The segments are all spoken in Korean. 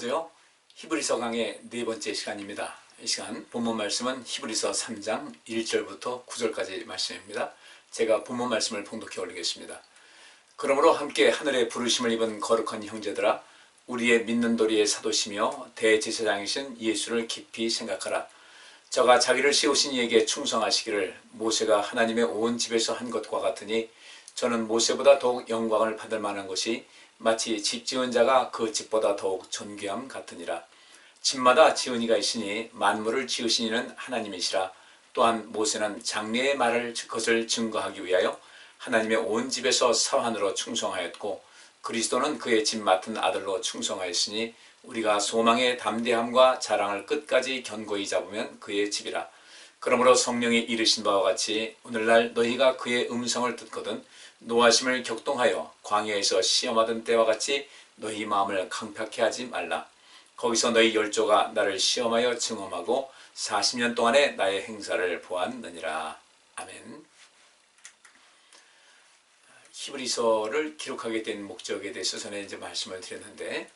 안녕하세요. 히브리서 강의 네 번째 시간입니다. 이 시간 본문 말씀은 히브리서 3장 1절부터 9절까지 말씀입니다. 제가 본문 말씀을 봉독해 올리겠습니다. 그러므로 함께 하늘의 부르심을 입은 거룩한 형제들아, 우리의 믿는 도리의 사도시며 대제사장이신 예수를 깊이 생각하라. 저가 자기를 씌우신 이에게 충성하시기를 모세가 하나님의 온 집에서 한 것과 같으니, 저는 모세보다 더욱 영광을 받을 만한 것이 마치 집 지은 자가 그 집보다 더욱 존귀함 같으니라. 집마다 지은 이가 있으니 만물을 지으신 이는 하나님이시라. 또한 모세는 장래의 말을 것을 증거하기 위하여 하나님의 온 집에서 사환으로 충성하였고, 그리스도는 그의 집 맡은 아들로 충성하였으니 우리가 소망의 담대함과 자랑을 끝까지 견고히 잡으면 그의 집이라. 그러므로 성령이 이르신 바와 같이 오늘날 너희가 그의 음성을 듣거든 노하심을 격동하여 광야에서 시험하던 때와 같이 너희 마음을 강팍해 하지 말라. 거기서 너희 열조가 나를 시험하여 증험하고 40년 동안에 나의 행사를 보았느니라. 아멘. 히브리서를 기록하게 된 목적에 대해서 전에 이제 말씀을 드렸는데,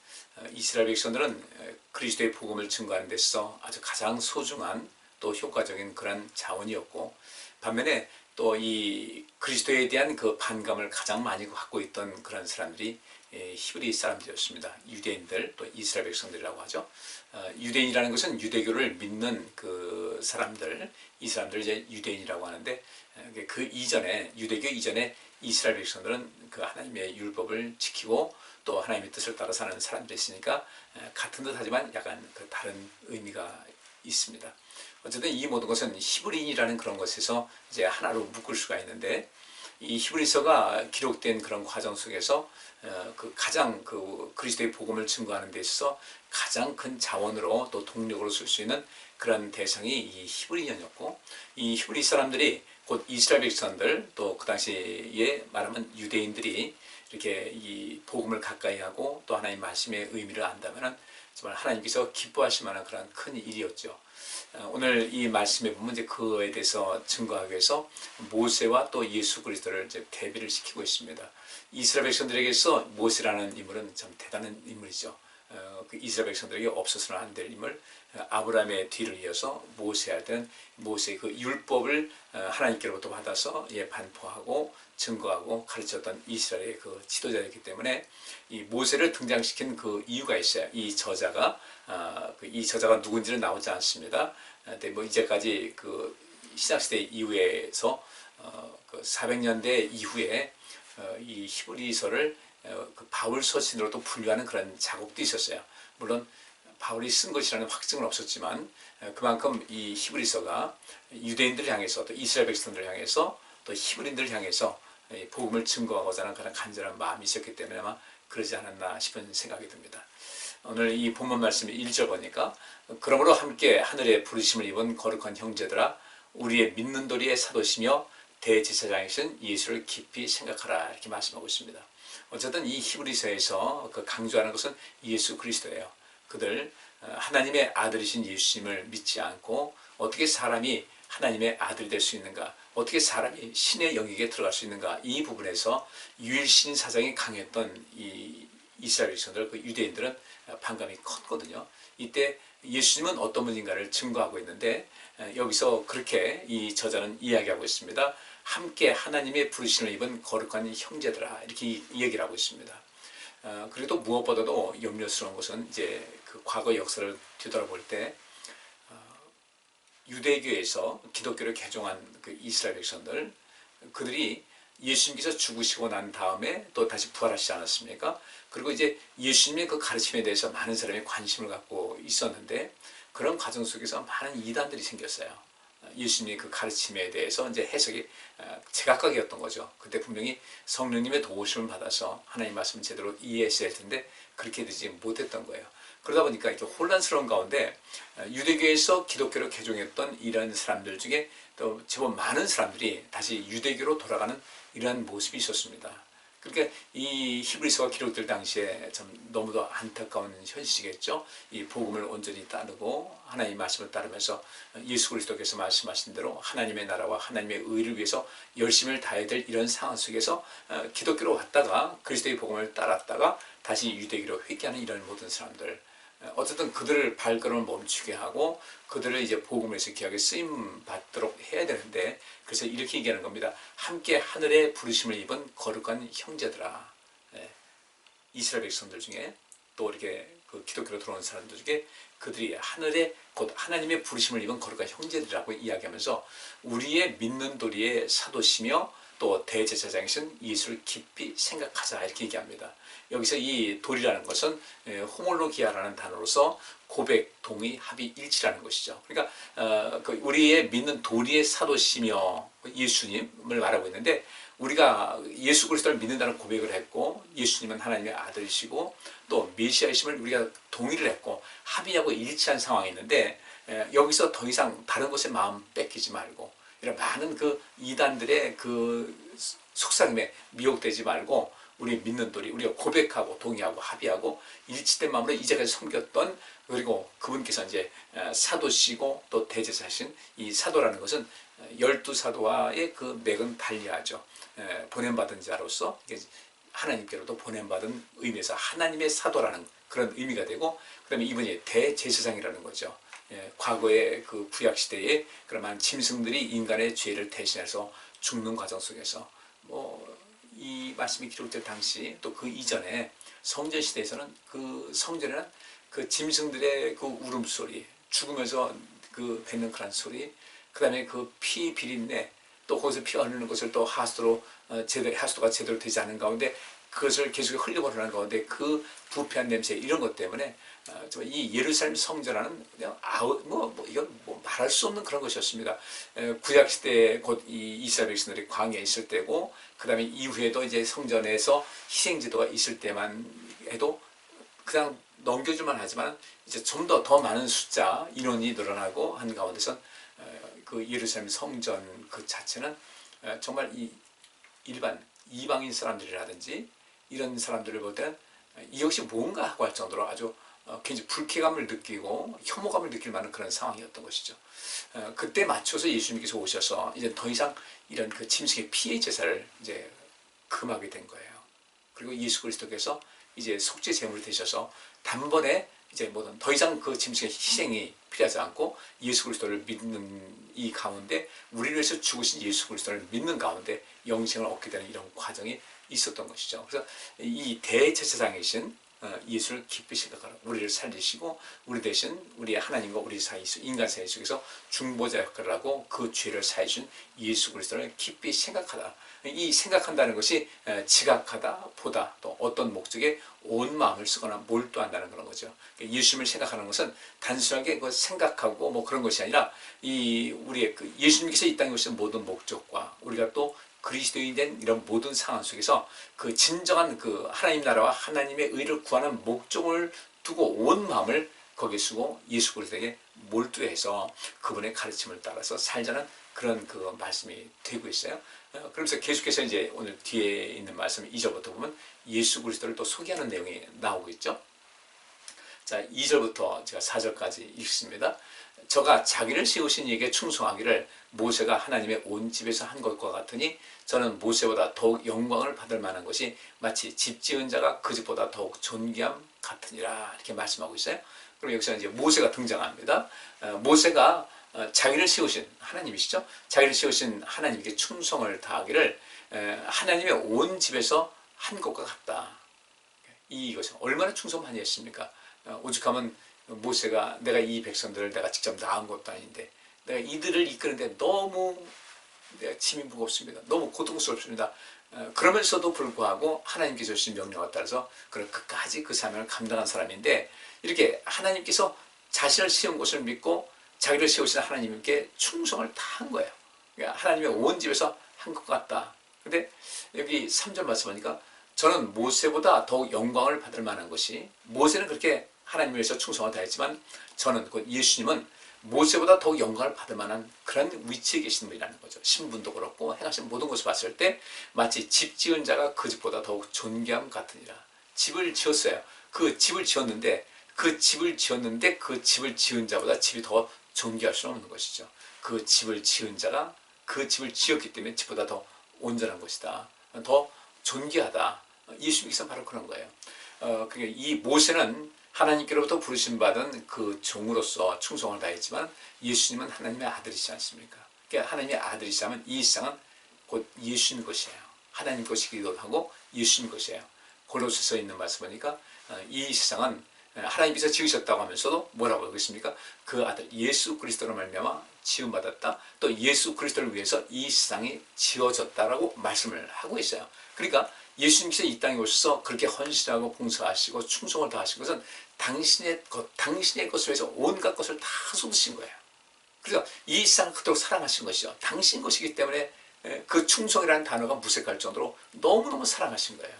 이스라엘 백성들은 그리스도의 복음을 증거하는 데서 아주 가장 소중한 또 효과적인 그런 자원이었고, 반면에 또 이 그리스도에 대한 그 반감을 가장 많이 갖고 있던 그런 사람들이 히브리 사람들이었습니다. 유대인들, 또 이스라엘 백성들이라고 하죠. 유대인이라는 것은 유대교를 믿는 그 사람들, 이 사람들을 이제 유대인이라고 하는데, 그 이전에, 유대교 이전에 이스라엘 백성들은 그 하나님의 율법을 지키고 또 하나님의 뜻을 따라 사는 사람들이었으니까 같은 듯 하지만 약간 그 다른 의미가 있습니다. 어쨌든 이 모든 것은 히브리인이라는 그런 것에서 이제 하나로 묶을 수가 있는데, 이 히브리서가 기록된 그런 과정 속에서 그 가장 그 그리스도의 복음을 증거하는 데 있어서 가장 큰 자원으로 또 동력으로 쓸 수 있는 그런 대상이 이 히브리인이었고, 이 히브리 사람들이 곧 이스라엘 백성들, 또 그 당시에 말하면 유대인들이 이렇게 이 복음을 가까이 하고 또 하나님 말씀의 의미를 안다면 정말 하나님께서 기뻐하실 만한 그런 큰 일이었죠. 오늘 이 말씀에 보면 이제 그에 대해서 증거하기 위해서 모세와 또 예수 그리스도를 이제 대비를 시키고 있습니다. 이스라엘 백성들에게서 모세라는 인물은 참 대단한 인물이죠. 그 이스라엘 백성들에게 없어서는 안 될 인물, 아브라함의 뒤를 이어서 모세할 때는 모세의 그 율법을 하나님께로부터 받아서 반포하고 증거하고 가르쳤던 이스라엘의 그 지도자였기 때문에 이 모세를 등장시킨 그 이유가 있어요. 이 저자가 누군지는 나오지 않습니다. 근데 뭐 이제까지 그 신약시대 이후에서 그 400년대 이후에 이 히브리서를 그 바울 서신으로도 분류하는 그런 작업도 있었어요. 물론 바울이 쓴 것이라는 확증은 없었지만 그만큼 이 히브리서가 유대인들을 향해서 또 이스라엘 백성들을 향해서 또 히브리인들을 향해서 복음을 증거하고자 하는 그런 간절한 마음이 있었기 때문에 아마 그러지 않았나 싶은 생각이 듭니다. 오늘 이 본문 말씀 1절 보니까, 그러므로 함께 하늘의 부르심을 입은 거룩한 형제들아, 우리의 믿는 도리의 사도시며 대제사장이신 예수를 깊이 생각하라, 이렇게 말씀하고 있습니다. 어쨌든 이 히브리서에서 그 강조하는 것은 예수 그리스도예요. 그들 하나님의 아들이신 예수님을 믿지 않고 어떻게 사람이 하나님의 아들이 될 수 있는가, 어떻게 사람이 신의 영역에 들어갈 수 있는가, 이 부분에서 유일신 사상이 강했던 이 이스라엘 백성들, 그 유대인들은 반감이 컸거든요. 이때 예수님은 어떤 분인가를 증거하고 있는데, 여기서 그렇게 이 저자는 이야기하고 있습니다. 함께 하나님의 부르심을 입은 거룩한 형제들아, 이렇게 얘기를 하고 있습니다. 그래도 무엇보다도 염려스러운 것은 이제 그 과거 역사를 뒤돌아볼 때 유대교에서 기독교를 개종한 그 이스라엘 백성들, 그들이 예수님께서 죽으시고 난 다음에 또 다시 부활하시지 않았습니까? 그리고 이제 예수님의 그 가르침에 대해서 많은 사람이 관심을 갖고 있었는데, 그런 과정 속에서 많은 이단들이 생겼어요. 예수님의 그 가르침에 대해서 이제 해석이 제각각이었던 거죠. 그때 분명히 성령님의 도우심을 받아서 하나님 말씀을 제대로 이해했어야 할 텐데 그렇게 되지 못했던 거예요. 그러다 보니까 이렇게 혼란스러운 가운데 유대교에서 기독교를 개종했던 이런 사람들 중에 또 제법 많은 사람들이 다시 유대교로 돌아가는 이러한 모습이 있었습니다. 그러니까 이 히브리서가 기록될 당시에 참 너무도 안타까운 현실이겠죠. 이 복음을 온전히 따르고 하나님의 말씀을 따르면서 예수 그리스도께서 말씀하신 대로 하나님의 나라와 하나님의 의를 위해서 열심을 다해야 될 이런 상황 속에서 기독교로 왔다가 그리스도의 복음을 따랐다가 다시 유대교로 회귀하는 이런 모든 사람들, 어쨌든 그들을 발걸음을 멈추게 하고 그들을 이제 복음에서 귀하게 쓰임 받도록 해야 되는데, 그래서 이렇게 얘기하는 겁니다. 함께 하늘의 부르심을 입은 거룩한 형제들아. 이스라엘 백성들 중에 또 이렇게 그 기독교로 들어온 사람들 중에 그들이 하늘의 곧 하나님의 부르심을 입은 거룩한 형제들이라고 이야기하면서 우리의 믿는 도리의 사도시며 또 대제사장이신 예수를 깊이 생각하자, 이렇게 얘기합니다. 여기서 이 도리라는 것은 호몰로기아라는 단어로서 고백, 동의, 합의, 일치라는 것이죠. 그러니까 우리의 믿는 도리의 사도시며 예수님을 말하고 있는데, 우리가 예수 그리스도를 믿는다는 고백을 했고 예수님은 하나님의 아들이시고 또 메시아이심을 우리가 동의를 했고 합의하고 일치한 상황이 있는데, 여기서 더 이상 다른 것에 마음 뺏기지 말고 이런 많은 그 이단들의 그 속삭임에 미혹되지 말고 우리 믿는 도리, 우리가 고백하고 동의하고 합의하고 일치된 마음으로 이제까지 섬겼던, 그리고 그분께서 이제 사도시고 또 대제사신, 이 사도라는 것은 12사도와의 그 맥은 달리하죠. 보냄받은 자로서 하나님께로도 보냄받은 의미에서 하나님의 사도라는 그런 의미가 되고, 그 다음에 이분이 대제사장이라는 거죠. 과거의 그 구약시대에 그런 짐승들이 인간의 죄를 대신해서 죽는 과정 속에서 이 말씀이 기록될 당시 또 그 이전에 성전시대에서는 그 성전에는 그 짐승들의 그 울음소리, 죽으면서 그 뱉는 그런 소리, 그 다음에 그 피 비린내, 또 거기서 피가 흐르는 것을 또 하수도가 제대로 되지 않은 가운데 그것을 계속 흘리고 흐르는 가운데 그 부패한 냄새, 이런 것 때문에 이 예루살렘 성전하는 그냥 이건 말할 수 없는 그런 것이었습니다. 구약 시대에 곧 이 이스라엘 백성들이 광야에 있을 때고, 그 다음에 이후에도 이제 성전에서 희생제도가 있을 때만 해도 그냥 넘겨줄만 하지만 이제 좀 더 많은 숫자 인원이 늘어나고 한 가운데선 그 예루살렘 성전 그 자체는 정말 이 일반 이방인 사람들이라든지 이런 사람들을 볼 때는 이것이 뭔가 하고 할 정도로 아주 굉장히 불쾌감을 느끼고 혐오감을 느낄 만한 그런 상황이었던 것이죠. 그때 맞춰서 예수님께서 오셔서 이제 더 이상 이런 그 짐승의 피해 제사를 이제 금하게 된 거예요. 그리고 예수 그리스도께서 이제 속죄 제물이 되셔서 단번에 이제 더 이상 그 짐승의 희생이 필요하지 않고 예수 그리스도를 믿는 이 가운데, 우리를 위해서 죽으신 예수 그리스도를 믿는 가운데 영생을 얻게 되는 이런 과정이 있었던 것이죠. 그래서 이 대제사장이신 예수를 깊이 생각하라. 우리를 살리시고 우리 대신 우리 하나님과 우리 사이 인간 사이 속에서 중보자 역할을 하고 그 죄를 사해준 예수 그리스도를 깊이 생각하다. 이 생각한다는 것이 지각하다, 보다, 또 어떤 목적에 온 마음을 쓰거나 몰두한다는 그런 거죠. 예수님을 생각하는 것은 단순하게 그 생각하고 그런 것이 아니라 우리의 그 예수님께서 이 땅에 오신 모든 목적과 우리가 또 그리스도인이 된 이런 모든 상황 속에서 그 진정한 그 하나님 나라와 하나님의 의를 구하는 목적을 두고 온 마음을 거기에 쓰고 예수 그리스도에게 몰두해서 그분의 가르침을 따라서 살자는 그런 그 말씀이 되고 있어요. 그러면서 계속해서 이제 오늘 뒤에 있는 말씀 2절부터 보면 예수 그리스도를 또 소개하는 내용이 나오고 있죠. 자, 2절부터 제가 4절까지 읽습니다. 저가 자기를 세우신 이에게 충성하기를 모세가 하나님의 온 집에서 한 것과 같으니 저는 모세보다 더욱 영광을 받을 만한 것이 마치 집 지은 자가 그 집보다 더욱 존귀함 같으니라, 이렇게 말씀하고 있어요. 그럼 여기서 이제 모세가 등장합니다. 모세가 자기를 세우신 하나님이시죠. 자기를 세우신 하나님께 충성을 다하기를 하나님의 온 집에서 한 것과 같다. 이것은 얼마나 충성 많이 했습니까? 오죽하면 모세가 내가 이 백성들을 내가 직접 낳은 것도 아닌데 내가 이들을 이끄는데 너무 내가 짐이 무겁습니다. 너무 고통스럽습니다. 그러면서도 불구하고 하나님께서 주신 명령에 따라서 끝까지 그 사명을 감당한 사람인데, 이렇게 하나님께서 자신을 세운 것을 믿고 자기를 세우신 하나님께 충성을 다한 거예요. 그러니까 하나님의 온 집에서 한 것 같다. 근데 여기 3절 말씀하니까 저는 모세보다 더욱 영광을 받을 만한 것이, 모세는 그렇게 하나님을 위해서 충성을 다했지만 저는 그 예수님은 모세보다 더욱 영광을 받을 만한 그런 위치에 계신 분이라는 거죠. 신분도 그렇고 행하신 모든 것을 봤을 때 마치 집 지은 자가 그 집보다 더욱 존귀함 같으니라. 집을 지었어요. 그 집을 지었는데 그 집을 지은 자보다 집이 더 존귀할 수는 없는 것이죠. 그 집을 지은 자가 그 집을 지었기 때문에 집보다 더 온전한 것이다. 더 존귀하다. 예수님께서 바로 그런 거예요. 그러니까 이 모세는 하나님께로부터 부르심받은 그 종으로서 충성을 다했지만 예수님은 하나님의 아들이지 않습니까? 그러니까 하나님의 아들이시라면 이 세상은 곧 예수님 것이에요. 하나님 것이기도 하고 예수님 것이에요. 골로새서에 있는 말씀 보니까 이 세상은 하나님께서 지으셨다고 하면서도 뭐라고 하고 있습니까? 그 아들 예수 그리스도로 말미암아 지음받았다. 또 예수 그리스도를 위해서 이 세상이 지어졌다라고 말씀을 하고 있어요. 그러니까 예수님께서 이 땅에 오셔서 그렇게 헌신하고 봉사하시고 충성을 다하신 것은 당신의 것을 위해서 온갖 것을 다 쏟으신 거예요. 그래서 이 세상을 그토록 사랑하신 것이죠. 당신 것이기 때문에 그 충성이라는 단어가 무색할 정도로 너무너무 사랑하신 거예요.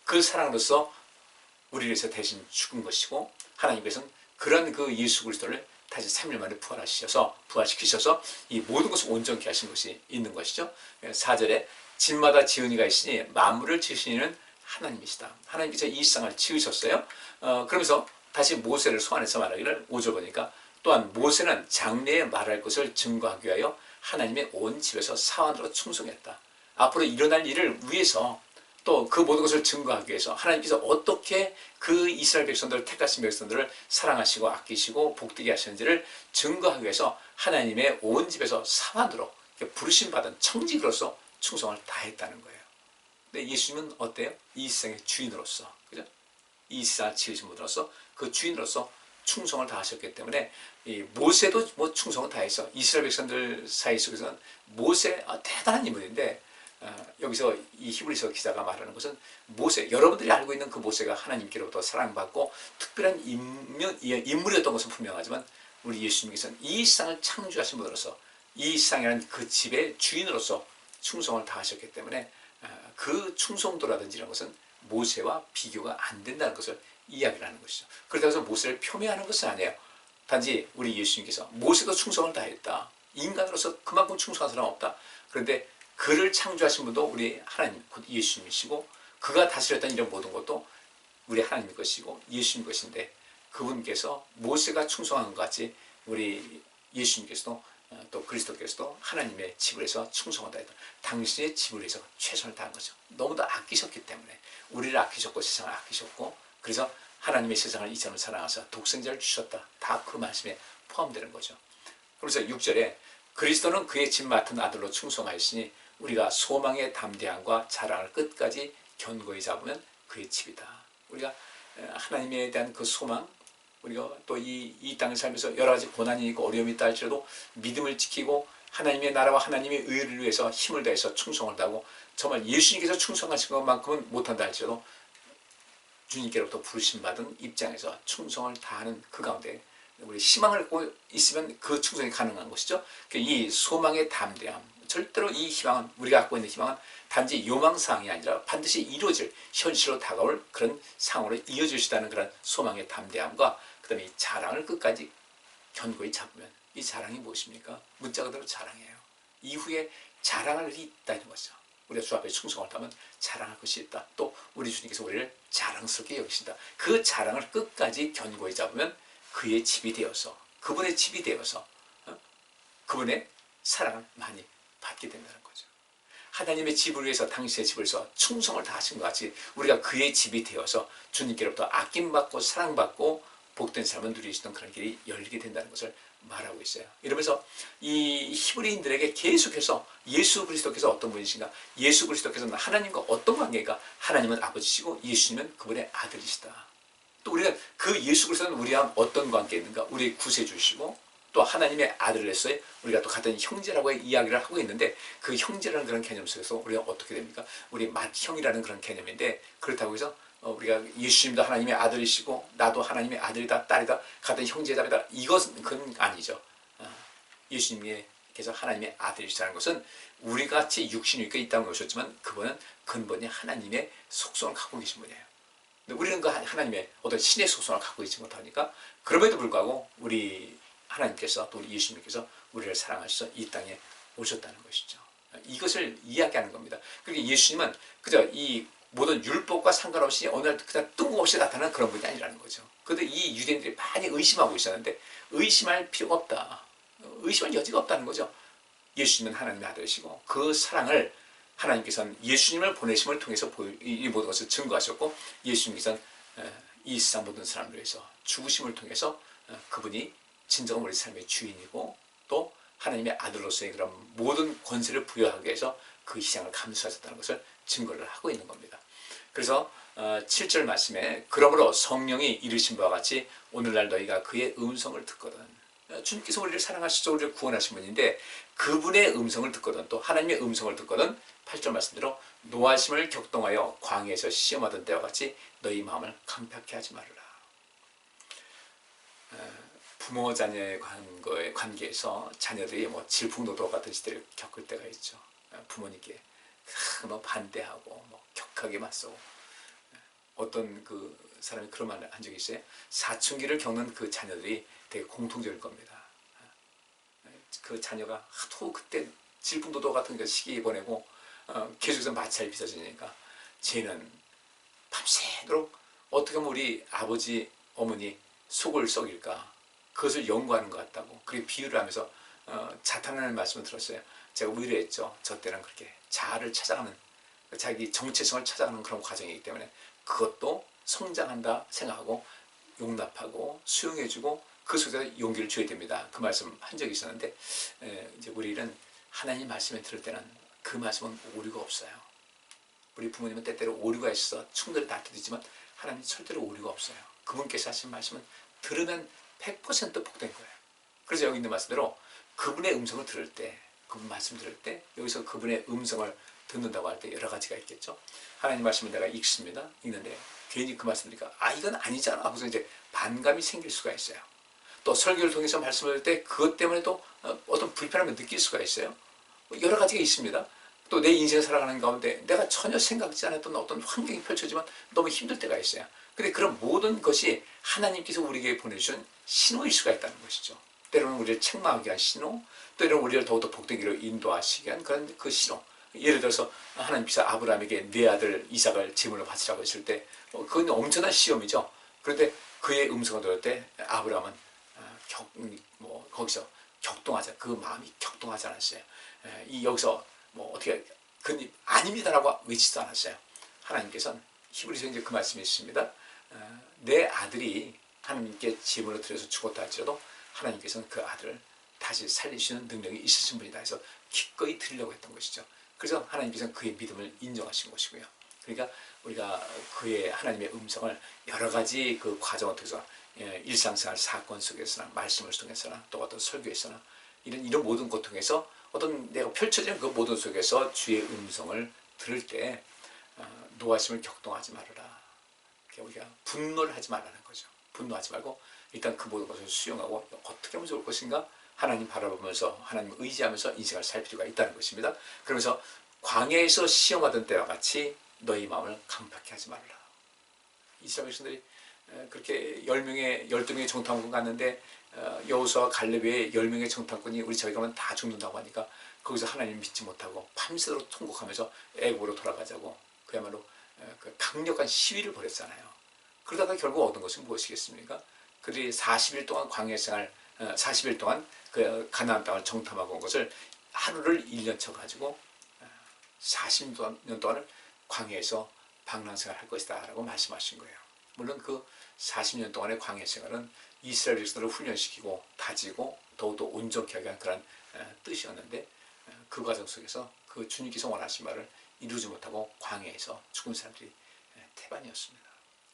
그 사랑으로서 우리를 위해서 대신 죽은 것이고 하나님께서는 그런 그 예수 그리스도를 다시 3일 만에 부활시키셔서 이 모든 것을 온전케 하신 것이 있는 것이죠. 4절에 집마다 지은이가 있으니 만물을 지으시는 하나님이시다. 하나님께서 이 세상을 지으셨어요. 그러면서 다시 모세를 소환해서 말하기를 5절 보니까 또한 모세는 장래에 말할 것을 증거하기 위하여 하나님의 온 집에서 사환으로 충성했다. 앞으로 일어날 일을 위해서 또 그 모든 것을 증거하기 위해서 하나님께서 어떻게 그 이스라엘 백성들을 택하신 백성들을 사랑하시고 아끼시고 복되게 하시는지를 증거하기 위해서 하나님의 온 집에서 사환으로 부르심받은 청직으로서 충성을 다했다는 거예요. 근데 예수님은 어때요? 이 세상의 주인으로서, 그죠? 이 세상을 지으신 분으로서 그 주인으로서 충성을 다하셨기 때문에 이 모세도 뭐 충성을 다해서 이스라엘 백성들 사이 속에서는 모세 대단한 인물인데 여기서 이 히브리서 기자가 말하는 것은 모세, 여러분들이 알고 있는 그 모세가 하나님께로부터 사랑받고 특별한 인물이었던 것은 분명하지만 우리 예수님께서는 이 세상을 창조하신 분으로서 이 세상이라는 그 집의 주인으로서 충성을 다하셨기 때문에 그 충성도라든지 이런 것은 모세와 비교가 안 된다는 것을 이야기를 하는 것이죠. 그렇다고 해서 모세를 폄훼하는 것은 아니에요. 단지 우리 예수님께서 모세도 충성을 다했다. 인간으로서 그만큼 충성한 사람 없다. 그런데 그를 창조하신 분도 우리 하나님, 곧 예수님이시고 그가 다스렸던 이런 모든 것도 우리 하나님 것이고 예수님 것인데 그분께서 모세가 충성한 것 같이 우리 예수님께서도 또 그리스도께서도 하나님의 집을 해서 충성을 다했다. 당신의 집을 위해서 최선을 다한 거죠. 너무도 아끼셨기 때문에 우리를 아끼셨고 세상을 아끼셨고 그래서 하나님의 세상을 이처럼 사랑하사 독생자를 주셨다. 다 그 말씀에 포함되는 거죠. 그래서 6절에 그리스도는 그의 집 맡은 아들로 충성하였으니 우리가 소망의 담대함과 자랑을 끝까지 견고히 잡으면 그의 집이다. 우리가 하나님에 대한 그 소망, 우리가 또 이 땅을 살면서 여러 가지 고난이 있고 어려움이 있다 할지라도 믿음을 지키고 하나님의 나라와 하나님의 의를 위해서 힘을 다해서 충성을 다하고 정말 예수님께서 충성하신 것만큼은 못한다 할지라도 주님께로부터 부르심받은 입장에서 충성을 다하는 그 가운데 우리 희망을 갖고 있으면 그 충성이 가능한 것이죠. 이 소망의 담대함, 절대로 이 희망은, 우리가 갖고 있는 희망은 단지 요망사항이 아니라 반드시 이루어질 현실로 다가올 그런 상황으로 이어질 수 있다는 그런 소망의 담대함과 그 다음에 이 자랑을 끝까지 견고히 잡으면 이 자랑이 무엇입니까? 문자 그대로 자랑이에요. 이후에 자랑할 일이 있다는 거죠. 우리가 주 앞에 충성을 다하면 자랑할 것이 있다. 또 우리 주님께서 우리를 자랑스럽게 여기신다. 그 자랑을 끝까지 견고히 잡으면 그의 집이 되어서, 그분의 집이 되어서 그분의 사랑을 많이 받게 된다는 거죠. 하나님의 집을 위해서 당신의 집을 위해서 충성을 다하신 것 같이 우리가 그의 집이 되어서 주님께로부터 아낌받고 사랑받고 복된 삶을 누리시던 그런 길이 열리게 된다는 것을 말하고 있어요. 이러면서 이 히브리인들에게 계속해서 예수 그리스도께서 어떤 분이신가, 예수 그리스도께서는 하나님과 어떤 관계인가, 하나님은 아버지시고 예수님은 그분의 아들이시다. 또 우리가 그 예수 그리스도는 우리와 어떤 관계에 있는가, 우리의 구세주시고 또 하나님의 아들로서의 우리가 또 같은 형제라고 이야기를 하고 있는데 그 형제라는 그런 개념 속에서 우리가 어떻게 됩니까? 우리 맏형이라는 그런 개념인데 그렇다고 해서 우리가 예수님도 하나님의 아들이시고 나도 하나님의 아들이다 딸이다 같은 형제자매다 이것은 그건 아니죠. 예수님께서 하나님의 아들이시라는 것은 우리 같이 육신이 있고 이 땅에 오셨지만 그분은 근본이 하나님의 속성을 갖고 계신 분이에요. 근데 우리는 그 하나님의 어떤 신의 속성을 갖고 있지 못하니까 그럼에도 불구하고 우리 하나님께서 또 우리 예수님께서 우리를 사랑하셔서 이 땅에 오셨다는 것이죠. 이것을 이야기하는 겁니다. 그러니까 예수님은 그저 이 모든 율법과 상관없이 어느 날 그냥 뜬금없이 나타나는 그런 분이 아니라는 거죠. 그런데 이 유대인들이 많이 의심하고 있었는데 의심할 필요가 없다. 의심할 여지가 없다는 거죠. 예수님은 하나님의 아들이시고 그 사랑을 하나님께서는 예수님을 보내심을 통해서 이 모든 것을 증거하셨고 예수님께서는 이 세상 모든 사람을 위해서 죽으심을 통해서 그분이 진정한 우리 삶의 주인이고 또 하나님의 아들로서의 그런 모든 권세를 부여하기 위해서 그 희생을 감수하셨다는 것을 증거를 하고 있는 겁니다. 그래서 7절 말씀에 그러므로 성령이 이르신 바와 같이 오늘날 너희가 그의 음성을 듣거든. 주님께서 우리를 사랑하시죠. 우리를 구원하신 분인데 그분의 음성을 듣거든 또 하나님의 음성을 듣거든 8절 말씀대로 노하심을 격동하여 광야에서 시험하던 때와 같이 너희 마음을 강팍해 하지 말으라. 부모 자녀의 관계에서 자녀들이 뭐 질풍노도 같은 시대를 겪을 때가 있죠. 부모님께 뭐 반대하고 뭐 격하게 맞서고 어떤 그 사람이 그런 말을 한 적이 있어요. 사춘기를 겪는 그 자녀들이 되게 공통적일 겁니다. 그 자녀가 하도 그때 질풍노도 같은 그 시기 보내고 계속해서 마찰이 빚어지니까 쟤는 밤새도록 어떻게 하면 우리 아버지 어머니 속을 썩일까 그것을 연구하는 것 같다고 그렇게 비유를 하면서 자탄하는 말씀을 들었어요. 제가 의뢰했죠. 저 때는 그렇게 자아를 찾아가는 자기 정체성을 찾아가는 그런 과정이기 때문에 그것도 성장한다 생각하고 용납하고 수용해주고 그 속에서 용기를 줘야 됩니다. 그 말씀 한 적이 있었는데 이제 우리는 하나님 말씀을 들을 때는 그 말씀은 오류가 없어요. 우리 부모님은 때때로 오류가 있어 충돌이 다투지만 하나님 절대로 오류가 없어요. 그분께서 하신 말씀은 들으면 100% 복된 거예요. 그래서 여기 있는 말씀대로 그분의 음성을 들을 때 그분 말씀 들을 때 여기서 그분의 음성을 듣는다고 할 때 여러 가지가 있겠죠. 하나님 말씀을 내가 읽습니다. 읽는데 괜히 그 말씀 들으니까 이건 아니잖아 하고서 이제 반감이 생길 수가 있어요. 또 설교를 통해서 말씀을 들 때 그것 때문에 또 어떤 불편함을 느낄 수가 있어요. 여러 가지가 있습니다. 또 내 인생을 살아가는 가운데 내가 전혀 생각지 않았던 어떤 환경이 펼쳐지면 너무 힘들 때가 있어요. 근데 그런 모든 것이 하나님께서 우리에게 보내주신 신호일 수가 있다는 것이죠. 때로는 우리를 책망하게 한 신호, 때로는 우리를 더욱더 복되기로 인도하시게 한 그런 그 신호. 예를 들어서 하나님께서 아브라함에게 내 아들 이삭을 제물로 바치라고 했을 때 그건 엄청난 시험이죠. 그런데 그의 음성을 들을 때 아브라함은 거기서 격동하자 그 마음이 격동하지 않았어요. 여기서 뭐 어떻게 그님 아닙니다라고 외치지도 않았어요. 하나님께서는 히브리서에 이제 그 말씀이 있습니다. 내 아들이 하나님께 제물로 드려서 죽었다 할지라도 하나님께서는 그 아들을 다시 살리시는 능력이 있으신 분이다 해서 기꺼이 드리려고 했던 것이죠. 그래서 하나님께서는 그의 믿음을 인정하신 것이고요. 그러니까 우리가 그의 하나님의 음성을 여러 가지 그 과정을 통해서 일상생활 사건 속에서나 말씀을 통해서나 또 어떤 설교에서나 이런 모든 것 통해서 어떤 내가 펼쳐지는 그 모든 속에서 주의 음성을 들을 때 노하심을 격동하지 말아라. 우리가 분노를 하지 말라는 거죠. 분노하지 말고 일단 그 모든 것을 수용하고 어떻게 하면 좋을 것인가 하나님 바라보면서 하나님을 의지하면서 인생을 살 필요가 있다는 것입니다. 그러면서 광야에서 시험하던 때와 같이 너희 마음을 강팍히 하지 말라. 이스라엘 백성들이 그렇게 12명의 정탐꾼 갔는데 여호수아와 갈렙 외에 10명의 정탐꾼이 우리 저희 가면 다 죽는다고 하니까 거기서 하나님 믿지 못하고 밤새도록 통곡하면서 애국으로 돌아가자고 그야말로 그 강력한 시위를 벌였잖아요. 그러다가 결국 얻은 것은 무엇이겠습니까? 그들이 40일 동안 광야 생활 40일 동안 그 가나안 땅을 정탐하고 온 것을 하루를 1년 쳐가지고 40년 동안을 광야에서 방랑생활을 할 것이다 라고 말씀하신 거예요. 물론 그 40년 동안의 광야 생활은 이스라엘 백성들을 훈련시키고 다지고 더욱더 온전케 하게 한 그런 뜻이었는데 그 과정 속에서 그 주님께서 원하신 말을 이루지 못하고 광야에서 죽은 사람들이 태반이었습니다.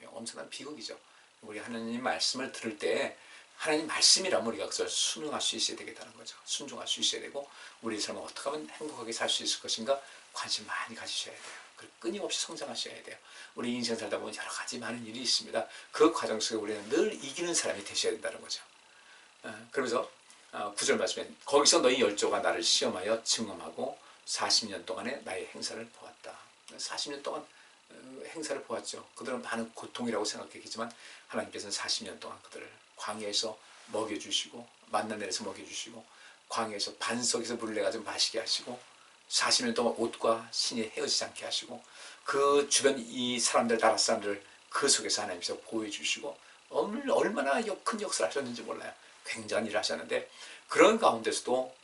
엄청난 비극이죠. 우리 하나님 말씀을 들을 때 하나님 말씀이라면 우리가 그것을 순응할 수 있어야 되겠다는 거죠. 순종할 수 있어야 되고 우리 삶을 어떻게 하면 행복하게 살 수 있을 것인가 관심 많이 가지셔야 돼요. 그리고 끊임없이 성장하셔야 돼요. 우리 인생 살다 보면 여러 가지 많은 일이 있습니다. 그 과정 속에 우리는 늘 이기는 사람이 되셔야 된다는 거죠. 그러면서 9절 말씀에 거기서 너희 열조가 나를 시험하여 증언하고 40년 동안의 나의 행사를 보았다. 40년 동안 행사를 보았죠. 그들은 많은 고통이라고 생각했겠지만 하나님께서는 40년 동안 그들을 광야에서 먹여주시고 만나내려서 먹여주시고 광야에서 반석에서 물을 내가지고 마시게 하시고 40년 동안 옷과 신이 헤어지지 않게 하시고 그 주변 이 사람들 나라 사람들을 그 속에서 하나님께서 보호해주시고 얼마나 큰 역사를 하셨는지 몰라요. 굉장한 일을 하셨는데 그런 가운데서도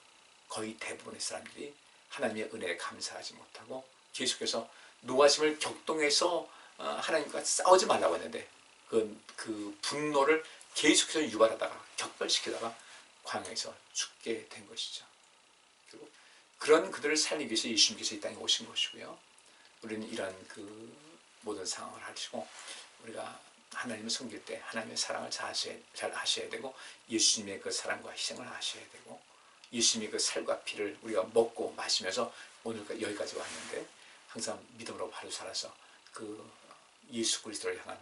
거의 대부분의 사람들이 하나님의 은혜에 감사하지 못하고 계속해서 노하심을 격동해서 하나님과 싸우지 말라고 했는데 그 분노를 계속해서 유발하다가 격발시키다가 광야에서 죽게 된 것이죠. 그리고 그런 그들을 살리기 위해서 예수님께서 이 땅에 오신 것이고요. 우리는 이러한 그 모든 상황을 하시고 우리가 하나님을 섬길 때 하나님의 사랑을 잘 아셔야 되고 예수님의 그 사랑과 희생을 아셔야 되고 예수님의 그 살과 피를 우리가 먹고 마시면서 오늘까지 여기까지 왔는데 항상 믿음으로 바로 살아서 그 예수 그리스도를 향한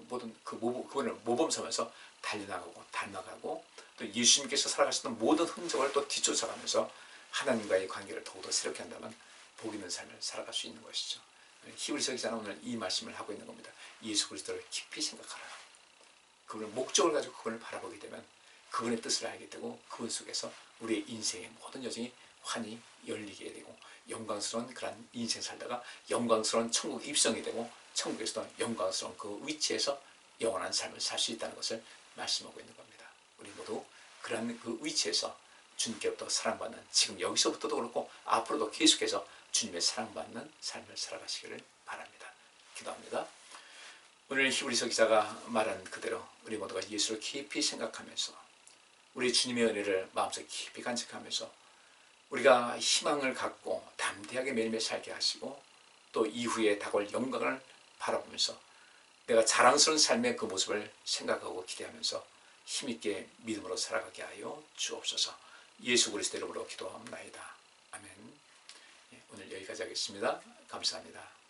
모든 그분을 모범 삼아서 달려나가고 닮아가고 또 예수님께서 살아가셨던 모든 흔적을 또 뒤쫓아가면서 하나님과의 관계를 더욱더 새롭게 한다면 복 있는 삶을 살아갈 수 있는 것이죠. 히브리서 기자는 오늘 이 말씀을 하고 있는 겁니다. 예수 그리스도를 깊이 생각하라. 그분의 목적을 가지고 그분을 바라보게 되면 그분의 뜻을 알게 되고 그분 속에서 우리의 인생의 모든 여정이 환히 열리게 되고 영광스러운 그런 인생 살다가 영광스러운 천국 입성이 되고 천국에서도 영광스러운 그 위치에서 영원한 삶을 살 수 있다는 것을 말씀하고 있는 겁니다. 우리 모두 그런 그 위치에서 주님께부터 사랑받는 지금 여기서부터도 그렇고 앞으로도 계속해서 주님의 사랑받는 삶을 살아가시기를 바랍니다. 기도합니다. 오늘 히브리서 기자가 말한 그대로 우리 모두가 예수를 깊이 생각하면서 우리 주님의 은혜를 마음속에 깊이 간직하면서 우리가 희망을 갖고 담대하게 매일매일 살게 하시고 또 이후에 다가올 영광을 바라보면서 내가 자랑스러운 삶의 그 모습을 생각하고 기대하면서 힘있게 믿음으로 살아가게 하여 주옵소서. 예수 그리스도 이름으로 기도합니다. 아멘. 오늘 여기까지 하겠습니다. 감사합니다.